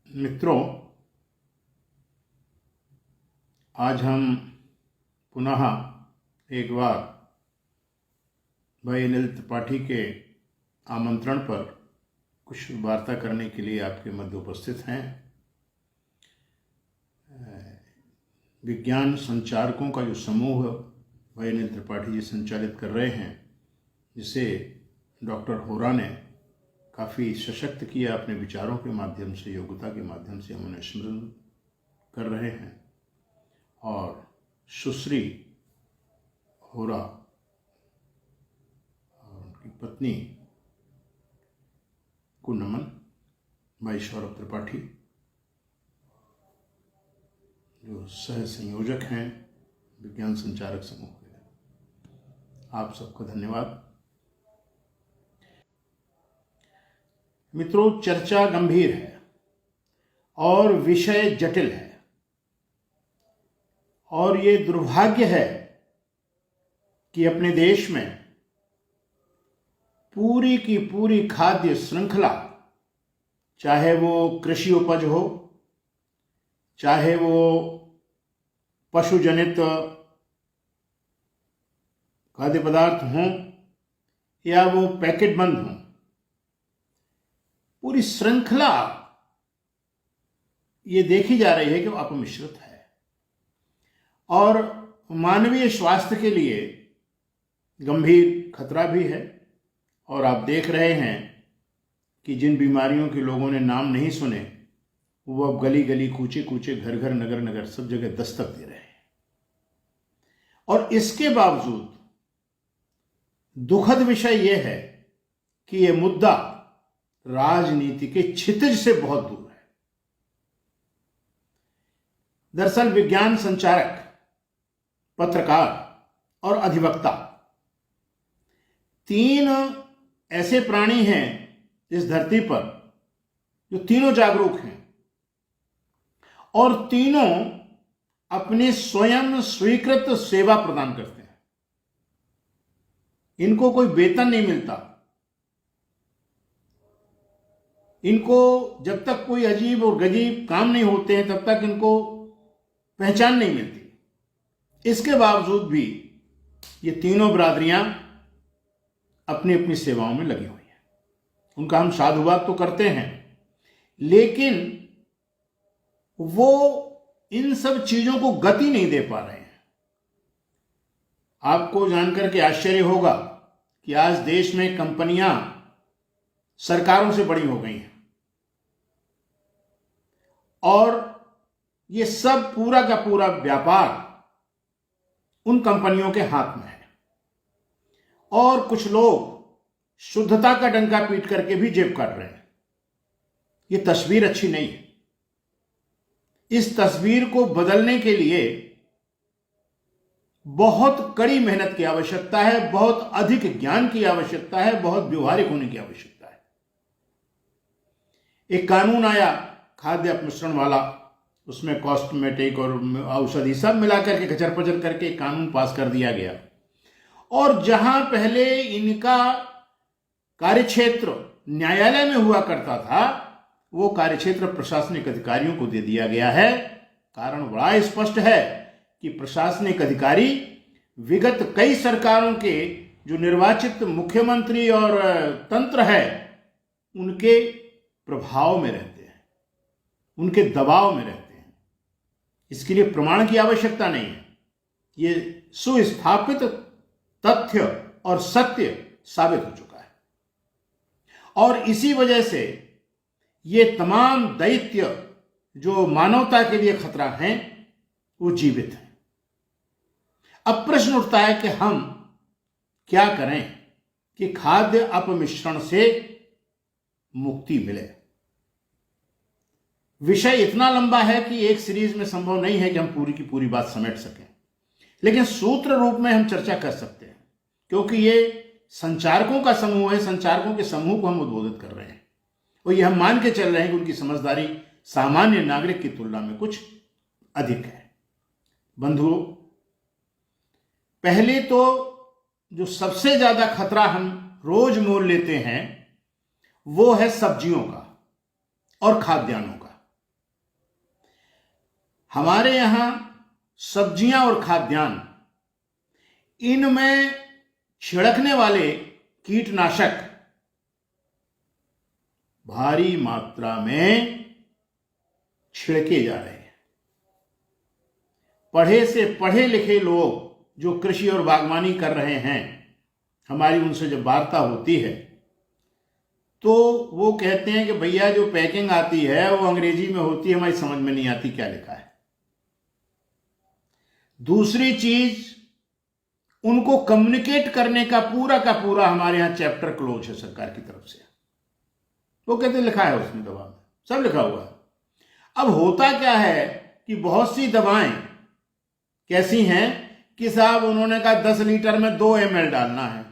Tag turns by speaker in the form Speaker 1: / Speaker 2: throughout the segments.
Speaker 1: मित्रों, आज हम पुनः एक बार भाई अनिल त्रिपाठी के आमंत्रण पर कुछ वार्ता करने के लिए आपके मध्य उपस्थित हैं। विज्ञान संचारकों का जो समूह भाई अनिल त्रिपाठी जी संचालित कर रहे हैं, जिसे डॉक्टर होरा ने काफ़ी सशक्त किया अपने विचारों के माध्यम से, योग्यता के माध्यम से हम उन्हें स्मरण कर रहे हैं। और सुश्री होरा और उनकी पत्नी को नमन। भाई सौरभ त्रिपाठी जो सह संयोजक हैं विज्ञान संचारक समूह के, आप सबका धन्यवाद। मित्रों, चर्चा गंभीर है और विषय जटिल है, और ये दुर्भाग्य है कि अपने देश में पूरी की पूरी खाद्य श्रृंखला, चाहे वो कृषि उपज हो, चाहे वो पशुजनित खाद्य पदार्थ हों, या वो पैकेट बंद हों, पूरी श्रृंखला ये देखी जा रही है कि वो अपमिश्रित है और मानवीय स्वास्थ्य के लिए गंभीर खतरा भी है। और आप देख रहे हैं कि जिन बीमारियों के लोगों ने नाम नहीं सुने, वो अब गली गली, कूचे कूचे, घर घर, नगर नगर सब जगह दस्तक दे रहे हैं। और इसके बावजूद दुखद विषय यह है कि यह मुद्दा राजनीति के क्षितिज से बहुत दूर है। दरअसल विज्ञान संचारक, पत्रकार और अधिवक्ता तीन ऐसे प्राणी हैं इस धरती पर जो तीनों जागरूक हैं और तीनों अपने स्वयं स्वीकृत सेवा प्रदान करते हैं। इनको कोई वेतन नहीं मिलता। इनको जब तक कोई अजीब और गजीब काम नहीं होते हैं तब तक इनको पहचान नहीं मिलती। इसके बावजूद भी ये तीनों बिरादरियां अपनी अपनी सेवाओं में लगी हुई हैं। उनका हम साधुवाद तो करते हैं, लेकिन वो इन सब चीजों को गति नहीं दे पा रहे हैं। आपको जानकर के आश्चर्य होगा कि आज देश में कंपनियां सरकारों से बड़ी हो गई हैं और ये सब पूरा का पूरा व्यापार उन कंपनियों के हाथ में है। और कुछ लोग शुद्धता का डंका पीट करके भी जेब काट रहे हैं। ये तस्वीर अच्छी नहीं है। इस तस्वीर को बदलने के लिए बहुत कड़ी मेहनत की आवश्यकता है, बहुत अधिक ज्ञान की आवश्यकता है, बहुत व्यवहारिक होने की आवश्यकता है। एक कानून आया खाद्य अपमिश्रण वाला, उसमें कॉस्मेटिक और औषधि सब मिलाकर के खचर पचर करके एक कानून पास कर दिया गया। और जहां पहले इनका कार्यक्षेत्र न्यायालय में हुआ करता था, वो कार्यक्षेत्र प्रशासनिक अधिकारियों को दे दिया गया है। कारण बड़ा स्पष्ट है कि प्रशासनिक अधिकारी विगत कई सरकारों के जो निर्वाचित मुख्यमंत्री और तंत्र है, उनके प्रभाव में रहते हैं, उनके दबाव में रहते हैं। इसके लिए प्रमाण की आवश्यकता नहीं है। ये सुस्थापित तथ्य और सत्य साबित हो चुका है। और इसी वजह से ये तमाम दैत्य जो मानवता के लिए खतरा हैं, वो जीवित हैं। अब प्रश्न उठता है कि हम क्या करें कि खाद्य अपमिश्रण से मुक्ति मिले। विषय इतना लंबा है कि एक सीरीज में संभव नहीं है कि हम पूरी की पूरी बात समेट सकें, लेकिन सूत्र रूप में हम चर्चा कर सकते हैं, क्योंकि ये संचारकों का समूह है। संचारकों के समूह को हम उद्बोधित कर रहे हैं और ये हम मान के चल रहे हैं कि उनकी समझदारी सामान्य नागरिक की तुलना में कुछ अधिक है। बंधुओं, पहले तो जो सबसे ज्यादा खतरा हम रोज मोल लेते हैं वो है सब्जियों का और खाद्यान्नों का। हमारे यहां सब्जियां और खाद्यान्न, इनमें छिड़कने वाले कीटनाशक भारी मात्रा में छिड़के जा रहे हैं। पढ़े से पढ़े लिखे लोग जो कृषि और बागवानी कर रहे हैं, हमारी उनसे जब वार्ता होती है तो वो कहते हैं कि भैया जो पैकिंग आती है वो अंग्रेजी में होती है, हमारी समझ में नहीं आती क्या लिखा है। दूसरी चीज, उनको कम्युनिकेट करने का पूरा हमारे यहां चैप्टर क्लोज है सरकार की तरफ से। वो कहते लिखा है उसमें, दवा में सब लिखा हुआ है। अब होता क्या है कि बहुत सी दवाएं कैसी हैं कि साहब उन्होंने कहा 10 लीटर में 2 ml डालना है।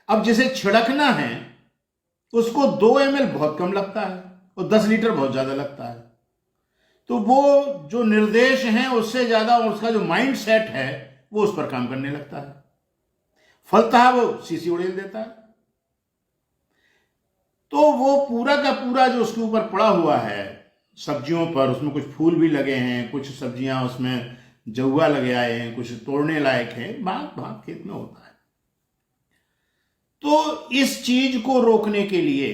Speaker 1: अब जिसे छिड़कना है उसको 2 ml बहुत कम लगता है और 10 लीटर बहुत ज्यादा लगता है। तो वो जो निर्देश हैं उससे ज्यादा उसका जो माइंड सेट है वो उस पर काम करने लगता है, फलतः वो सीसी उड़ेल देता है। तो वो पूरा का पूरा जो उसके ऊपर पड़ा हुआ है सब्जियों पर, उसमें कुछ फूल भी लगे हैं, कुछ सब्जियां उसमें जहुआ लगे आए हैं, कुछ तोड़ने लायक है, भाग खेत में होता है। तो इस चीज को रोकने के लिए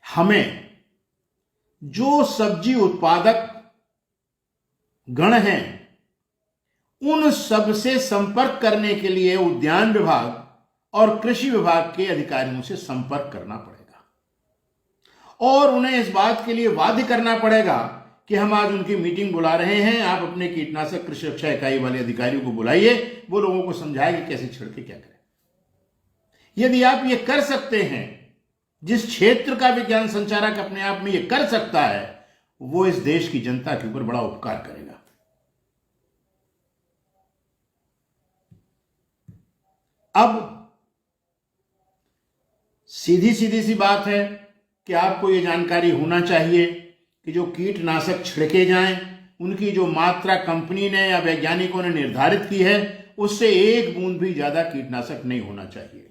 Speaker 1: हमें जो सब्जी उत्पादक गण हैं उन सब से संपर्क करने के लिए उद्यान विभाग और कृषि विभाग के अधिकारियों से संपर्क करना पड़ेगा और उन्हें इस बात के लिए बाध्य करना पड़ेगा कि हम आज उनकी मीटिंग बुला रहे हैं, आप अपने कीटनाशक कृषि रक्षा इकाई वाले अधिकारियों को बुलाइए, वो लोगों को समझाए कि कैसे छिड़के क्या करें। यदि आप ये कर सकते हैं, जिस क्षेत्र का विज्ञान संचारक अपने आप में ये कर सकता है, वो इस देश की जनता के ऊपर बड़ा उपकार करेगा। अब सीधी सी बात है कि आपको ये जानकारी होना चाहिए कि जो कीटनाशक छिड़के जाएं उनकी जो मात्रा कंपनी ने या वैज्ञानिकों ने निर्धारित की है उससे 1 बूंद भी ज्यादा कीटनाशक नहीं होना चाहिए।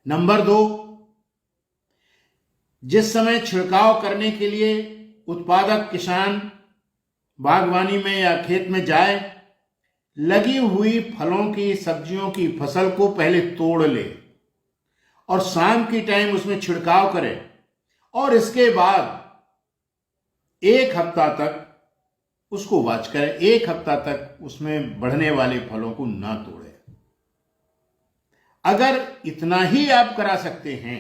Speaker 1: नंबर 2, जिस समय छिड़काव करने के लिए उत्पादक किसान बागवानी में या खेत में जाए, लगी हुई फलों की सब्जियों की फसल को पहले तोड़ ले और शाम की टाइम उसमें छिड़काव करे और इसके बाद 1 हफ्ता तक उसको वॉच करे, 1 हफ्ता तक उसमें बढ़ने वाले फलों को ना तोड़े। अगर इतना ही आप करा सकते हैं,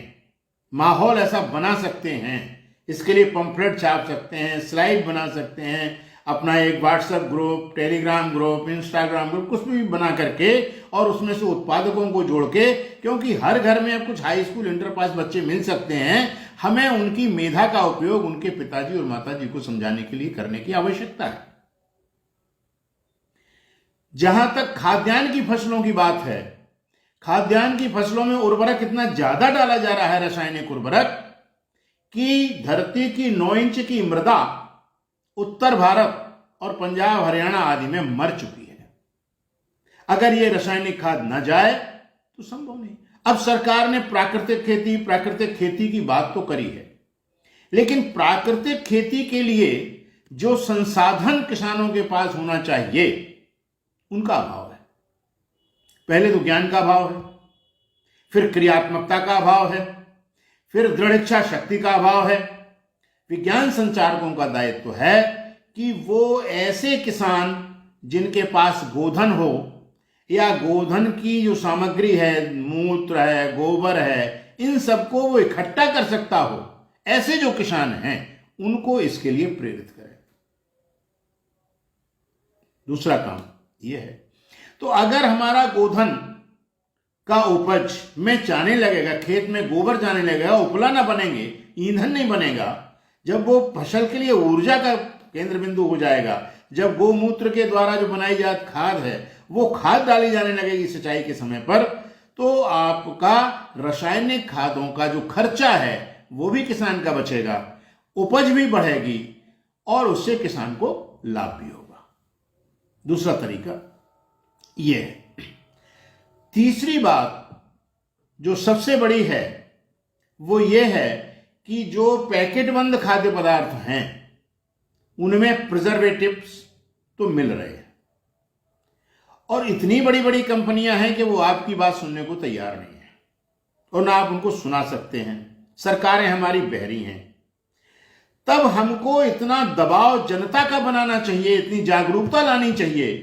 Speaker 1: माहौल ऐसा बना सकते हैं, इसके लिए पंफलेट छाप सकते हैं, स्लाइड बना सकते हैं, अपना एक WhatsApp group, Telegram group, Instagram group कुछ भी बना करके और उसमें से उत्पादकों को जोड़ के, क्योंकि हर घर में अब कुछ हाई स्कूल इंटर पास बच्चे मिल सकते हैं, हमें उनकी मेधा का उपयोग उनके पिताजी और माताजी को समझाने के लिए करने की आवश्यकता है। जहां तक खाद्यान्न की फसलों की बात है, खाद्यान्न की फसलों में उर्वरक इतना ज्यादा डाला जा रहा है, रासायनिक उर्वरक, कि धरती की 9 इंच की मृदा उत्तर भारत और पंजाब हरियाणा आदि में मर चुकी है। अगर ये रासायनिक खाद न जाए तो संभव नहीं। अब सरकार ने प्राकृतिक खेती की बात तो करी है, लेकिन प्राकृतिक खेती के लिए जो संसाधन किसानों के पास होना चाहिए उनका अभाव है। पहले तो ज्ञान का अभाव है, फिर क्रियात्मकता का अभाव है, फिर दृढ़ इच्छा शक्ति का अभाव है। विज्ञान संचारकों का दायित्व है कि वो ऐसे किसान जिनके पास गोधन हो या गोधन की जो सामग्री है, मूत्र है, गोबर है, इन सबको वो इकट्ठा कर सकता हो, ऐसे जो किसान हैं उनको इसके लिए प्रेरित करें। दूसरा काम यह है, तो अगर हमारा गोधन का उपज में जाने लगेगा, खेत में गोबर जाने लगेगा, उपला ना बनेंगे, ईंधन नहीं बनेगा, जब वो फसल के लिए ऊर्जा का केंद्र बिंदु हो जाएगा, जब गोमूत्र के द्वारा जो बनाई जाती खाद है वो खाद डाली जाने लगेगी सिंचाई के समय पर, तो आपका रासायनिक खादों का जो खर्चा है वो भी किसान का बचेगा, उपज भी बढ़ेगी और उससे किसान को लाभ भी होगा। दूसरा तरीका यह है। तीसरी बात जो सबसे बड़ी है वो ये है कि जो पैकेट बंद खाद्य पदार्थ हैं उनमें प्रिजर्वेटिव्स तो मिल रहे हैं, और इतनी बड़ी बड़ी कंपनियां हैं कि वो आपकी बात सुनने को तैयार नहीं है और ना आप उनको सुना सकते हैं। सरकारें हमारी बहरी हैं। तब हमको इतना दबाव जनता का बनाना चाहिए, इतनी जागरूकता लानी चाहिए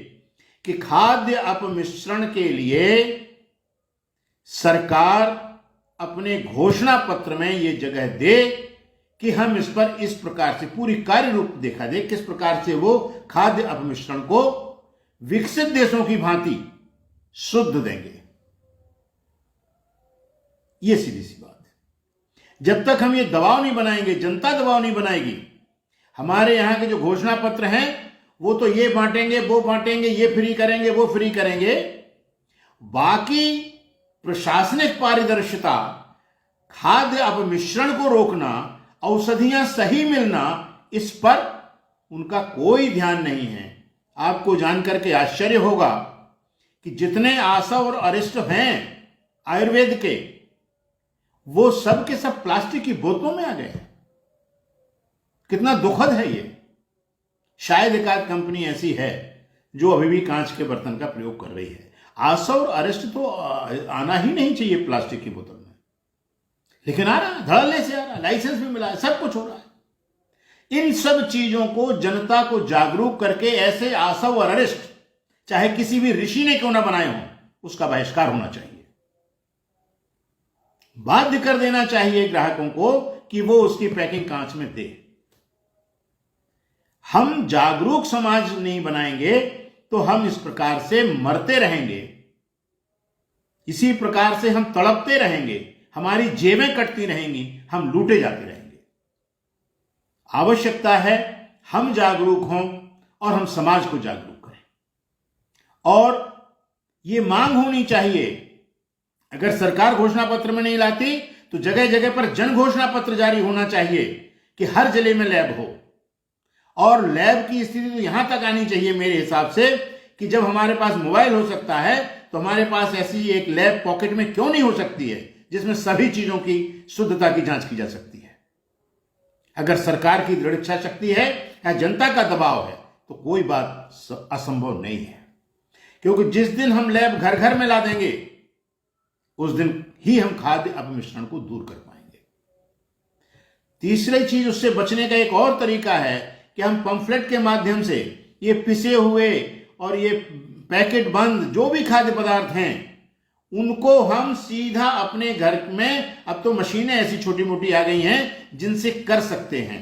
Speaker 1: कि खाद्य अपमिश्रण के लिए सरकार अपने घोषणा पत्र में यह जगह दे कि हम इस पर इस प्रकार से पूरी कार्य रूप देखा दे, किस प्रकार से वो खाद्य अपमिश्रण को विकसित देशों की भांति शुद्ध देंगे। ये सीधी सी बात है। जब तक हम ये दबाव नहीं बनाएंगे, जनता दबाव नहीं बनाएगी, हमारे यहां के जो घोषणा पत्र हैं वो तो ये बांटेंगे, वो बांटेंगे, ये फ्री करेंगे, वो फ्री करेंगे, बाकी प्रशासनिक पारदर्शिता, खाद्य अपमिश्रण को रोकना, औषधियां सही मिलना, इस पर उनका कोई ध्यान नहीं है। आपको जानकर के आश्चर्य होगा कि जितने आशा और अरिष्ट हैं आयुर्वेद के, वो सब के सब प्लास्टिक की बोतलों में आ गए। कितना दुखद है ये। शायद एक आध कंपनी ऐसी है जो अभी भी कांच के बर्तन का प्रयोग कर रही है। आशा और अरिष्ट तो आना ही नहीं चाहिए प्लास्टिक की बोतल में, लेकिन आ रहा है, धड़ल्ले से आ रहा है, लाइसेंस भी मिला है, सब कुछ हो रहा है। इन सब चीजों को जनता को जागरूक करके ऐसे आशा और अरिष्ट, चाहे किसी भी ऋषि ने क्यों ना बनाए हों, उसका बहिष्कार होना चाहिए। बाध्य कर देना चाहिए ग्राहकों को कि वो उसकी पैकिंग कांच में दे। हम जागरूक समाज नहीं बनाएंगे तो हम इस प्रकार से मरते रहेंगे, इसी प्रकार से हम तड़पते रहेंगे, हमारी जेबें कटती रहेंगी, हम लूटे जाते रहेंगे। आवश्यकता है हम जागरूक हों और हम समाज को जागरूक करें। और ये मांग होनी चाहिए, अगर सरकार घोषणा पत्र में नहीं लाती तो जगह जगह पर जन घोषणा पत्र जारी होना चाहिए कि हर जिले में लैब हो। और लैब की स्थिति तो यहां तक आनी चाहिए मेरे हिसाब से कि जब हमारे पास मोबाइल हो सकता है तो हमारे पास ऐसी एक लैब पॉकेट में क्यों नहीं हो सकती है जिसमें सभी चीजों की शुद्धता की जांच की जा सकती है। अगर सरकार की दृढ़ इच्छा शक्ति है या जनता का दबाव है तो कोई बात असंभव नहीं है, क्योंकि जिस दिन हम लैब घर घर में ला देंगे उस दिन ही हम खाद्य अपमिश्रण को दूर कर पाएंगे। तीसरी चीज, उससे बचने का एक और तरीका है कि हम पंफलेट के माध्यम से ये पिसे हुए और ये पैकेट बंद जो भी खाद्य पदार्थ हैं उनको हम सीधा अपने घर में, अब तो मशीनें ऐसी छोटी मोटी आ गई हैं जिनसे कर सकते हैं।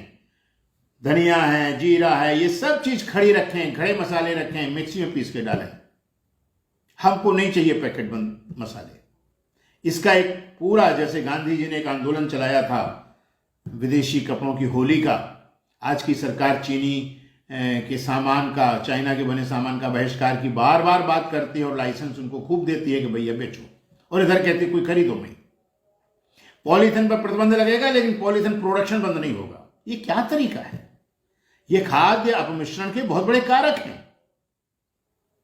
Speaker 1: धनिया है, जीरा है, ये सब चीज खड़ी रखें, खड़े मसाले रखें, मिक्सी में पीस के डालें। हमको नहीं चाहिए पैकेट बंद मसाले। इसका एक पूरा, जैसे गांधी जी ने एक आंदोलन चलाया था विदेशी कपड़ों की होली का, आज की सरकार चीनी के सामान का, चाइना के बने सामान का बहिष्कार की बार बार बात करती है और लाइसेंस उनको खूब देती है कि भैया बेचो, और इधर कहती है कोई खरीदो नहीं। पॉलीथिन पर प्रतिबंध लगेगा लेकिन पॉलीथिन प्रोडक्शन बंद नहीं होगा। ये क्या तरीका है? ये खाद्य अपमिश्रण के बहुत बड़े कारक हैं,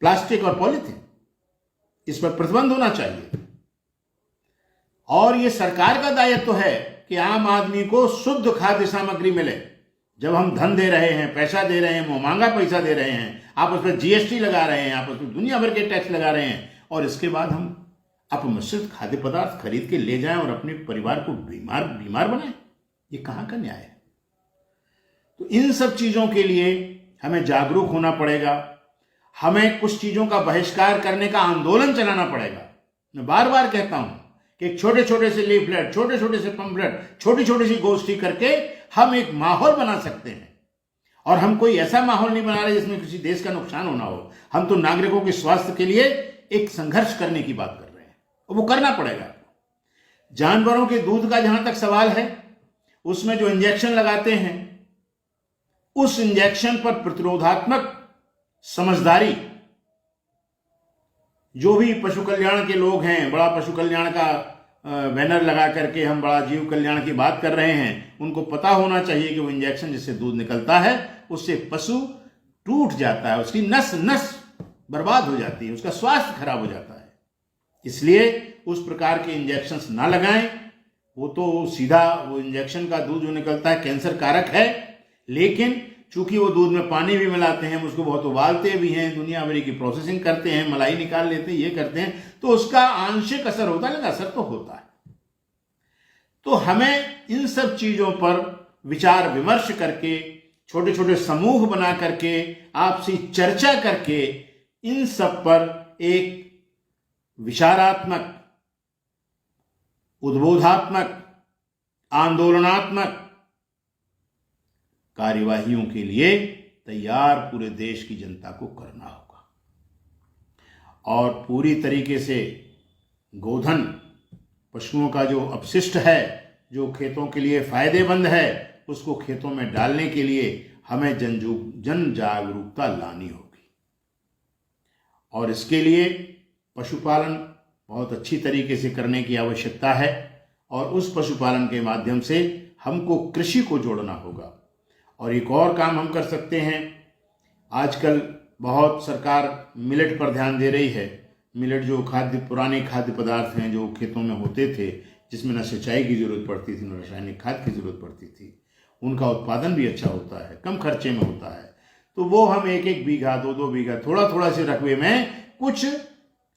Speaker 1: प्लास्टिक और पॉलीथिन। इस पर प्रतिबंध होना चाहिए। और ये सरकार का दायित्व है कि आम आदमी को शुद्ध खाद्य सामग्री मिले। जब हम धन दे रहे हैं, पैसा दे रहे हैं, महंगा पैसा दे रहे हैं, आप उस पर जीएसटी लगा रहे हैं, आप उस पर दुनिया भर के टैक्स लगा रहे हैं, और इसके बाद हम अपमिश्रित खाद्य पदार्थ खरीद के ले जाएं और अपने परिवार को बीमार बनाएं, ये कहां का न्याय है? तो इन सब चीजों के लिए हमें जागरूक होना पड़ेगा। हमें कुछ चीजों का बहिष्कार करने का आंदोलन चलाना पड़ेगा। मैं बार बार कहता हूं कि एक छोटे छोटे से लीफलेट, छोटे छोटे से पंफलेट, छोटी छोटी सी गोष्ठी करके हम एक माहौल बना सकते हैं। और हम कोई ऐसा माहौल नहीं बना रहे जिसमें किसी देश का नुकसान होना हो। हम तो नागरिकों के स्वास्थ्य के लिए एक संघर्ष करने की बात कर रहे हैं, और वो करना पड़ेगा। जानवरों के दूध का जहां तक सवाल है, उसमें जो इंजेक्शन लगाते हैं, उस इंजेक्शन पर प्रतिरोधात्मक समझदारी जो भी पशु कल्याण के लोग हैं, बड़ा पशु कल्याण का बैनर लगा करके हम बड़ा जीव कल्याण की बात कर रहे हैं, उनको पता होना चाहिए कि वो इंजेक्शन जिससे दूध निकलता है उससे पशु टूट जाता है, उसकी नस नस बर्बाद हो जाती है, उसका स्वास्थ्य खराब हो जाता है। इसलिए उस प्रकार के इंजेक्शंस ना लगाएं। वो तो सीधा वो इंजेक्शन का दूध जो निकलता है कैंसर कारक है, लेकिन चूंकि वो दूध में पानी भी मिलाते हैं, उसको बहुत उबालते भी हैं, दुनिया भर की प्रोसेसिंग करते हैं, मलाई निकाल लेते हैं, ये करते हैं, तो उसका आंशिक असर होता है, लेकिन असर तो होता है। तो हमें इन सब चीजों पर विचार विमर्श करके, छोटे छोटे समूह बना करके, आपसी चर्चा करके, इन सब पर एक विचारात्मक, उद्बोधात्मक, आंदोलनात्मक कार्यवाहियों के लिए तैयार पूरे देश की जनता को करना होगा। और पूरी तरीके से गोधन, पशुओं का जो अपशिष्ट है, जो खेतों के लिए फायदेमंद है, उसको खेतों में डालने के लिए हमें जन जागरूकता लानी होगी। और इसके लिए पशुपालन बहुत अच्छी तरीके से करने की आवश्यकता है, और उस पशुपालन के माध्यम से हमको कृषि को जोड़ना होगा। और एक और काम हम कर सकते हैं, आजकल बहुत सरकार मिलेट पर ध्यान दे रही है। मिलेट जो पुराने खाद्य पदार्थ हैं जो खेतों में होते थे, जिसमें न सिंचाई की जरूरत पड़ती थी, न रासायनिक खाद की जरूरत पड़ती थी, उनका उत्पादन भी अच्छा होता है, कम खर्चे में होता है। तो वो हम 1-1 बीघा, 2-2 बीघा, थोड़ा थोड़ा से रकबे में कुछ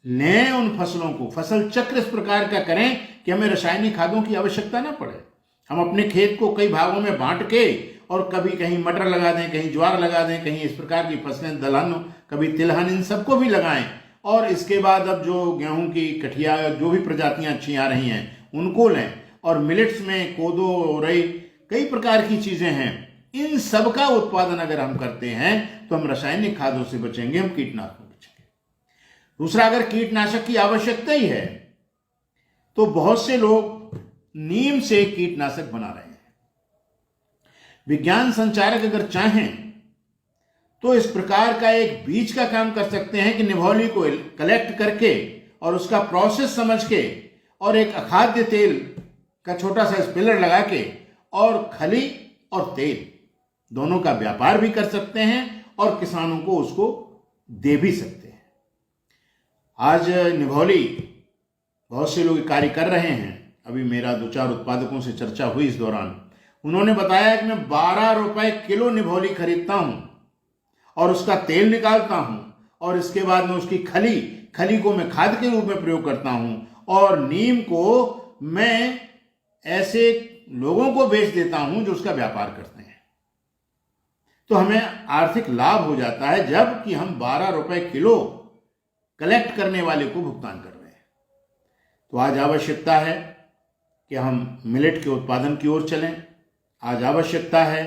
Speaker 1: लें, उन फसलों को फसल चक्र इस प्रकार का करें कि हमें रासायनिक खादों की आवश्यकता ना पड़े। हम अपने खेत को कई भागों में बांट के, और कभी कहीं मटर लगा दें, कहीं ज्वार लगा दें, कहीं इस प्रकार की फसलें, दलहन, कभी तिलहन, इन सबको भी लगाएं। और इसके बाद अब जो गेहूं की कठिया, जो भी प्रजातियां अच्छी आ रही हैं, उनको लें। और मिलेट्स में कोदो, रई, कई प्रकार की चीजें हैं, इन सब का उत्पादन अगर हम करते हैं तो हम रासायनिक खादों से बचेंगे, हम कीटनाशकों से बचेंगे। दूसरा, अगर कीटनाशक की आवश्यकता ही है तो बहुत से लोग नीम से कीटनाशक बना रहे हैं। विज्ञान संचारक अगर चाहें तो इस प्रकार का एक बीज का काम कर सकते हैं कि निभौली को कलेक्ट करके और उसका प्रोसेस समझ के, और एक अखाद्य तेल का छोटा सा स्पिलर लगा के, और खली और तेल दोनों का व्यापार भी कर सकते हैं, और किसानों को उसको दे भी सकते हैं। आज निभौली बहुत से लोग कार्य कर रहे हैं। अभी मेरा 2-4 उत्पादकों से चर्चा हुई इस दौरान, उन्होंने बताया कि मैं 12 रुपए किलो निभौली खरीदता हूं और उसका तेल निकालता हूं, और इसके बाद में उसकी खली को मैं खाद के रूप में प्रयोग करता हूं, और नीम को मैं ऐसे लोगों को बेच देता हूं जो उसका व्यापार करते हैं। तो हमें आर्थिक लाभ हो जाता है, जबकि हम 12 रुपए किलो कलेक्ट करने वाले को भुगतान कर रहे हैं। तो आज आवश्यकता है कि हम मिलेट के उत्पादन की ओर चलें। आज आवश्यकता है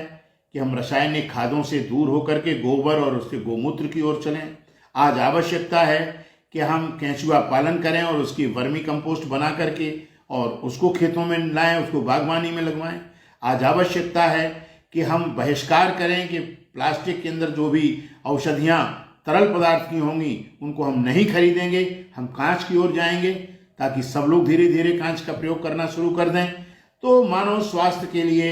Speaker 1: कि हम रासायनिक खादों से दूर होकर के गोबर और उसके गोमूत्र की ओर चलें। आज आवश्यकता है कि हम केंचुआ पालन करें और उसकी वर्मी कंपोस्ट बना करके और उसको खेतों में लाएं, उसको बागवानी में लगवाएं। आज आवश्यकता है कि हम बहिष्कार करें कि प्लास्टिक के अंदर जो भी औषधियाँ तरल पदार्थ की होंगी उनको हम नहीं खरीदेंगे, हम कांच की ओर जाएंगे, ताकि सब लोग धीरे धीरे कांच का प्रयोग करना शुरू कर दें। तो मानव स्वास्थ्य के लिए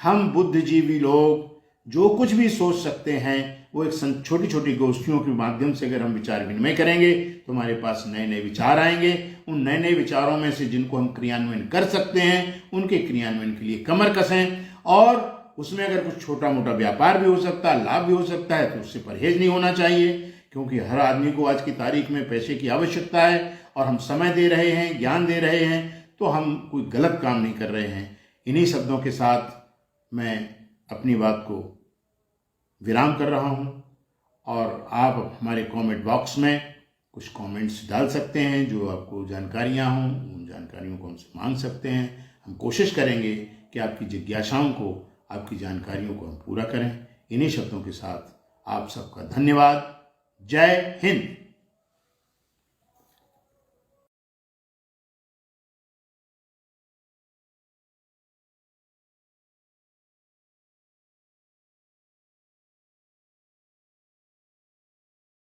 Speaker 1: हम बुद्धिजीवी लोग जो कुछ भी सोच सकते हैं, वो एक छोटी छोटी गोष्ठियों के माध्यम से अगर हम विचार विनिमय करेंगे तो हमारे पास नए नए विचार आएंगे। उन नए नए विचारों में से जिनको हम क्रियान्वयन कर सकते हैं, उनके क्रियान्वयन के लिए कमर कसें, और उसमें अगर कुछ छोटा मोटा व्यापार भी हो सकता है, लाभ भी हो सकता है, तो उससे परहेज नहीं होना चाहिए, क्योंकि हर आदमी को आज की तारीख में पैसे की आवश्यकता है, और हम समय दे रहे हैं, ज्ञान दे रहे हैं, तो हम कोई गलत काम नहीं कर रहे हैं। इन्हीं शब्दों के साथ मैं अपनी बात को विराम कर रहा हूं, और आप हमारे कमेंट बॉक्स में कुछ कमेंट्स डाल सकते हैं, जो आपको जानकारियां हों, उन जानकारियों को हमसे मांग सकते हैं। हम कोशिश करेंगे कि आपकी जिज्ञासाओं को, आपकी जानकारियों को हम पूरा करें। इन्हीं शब्दों के साथ आप सबका धन्यवाद। जय हिंद।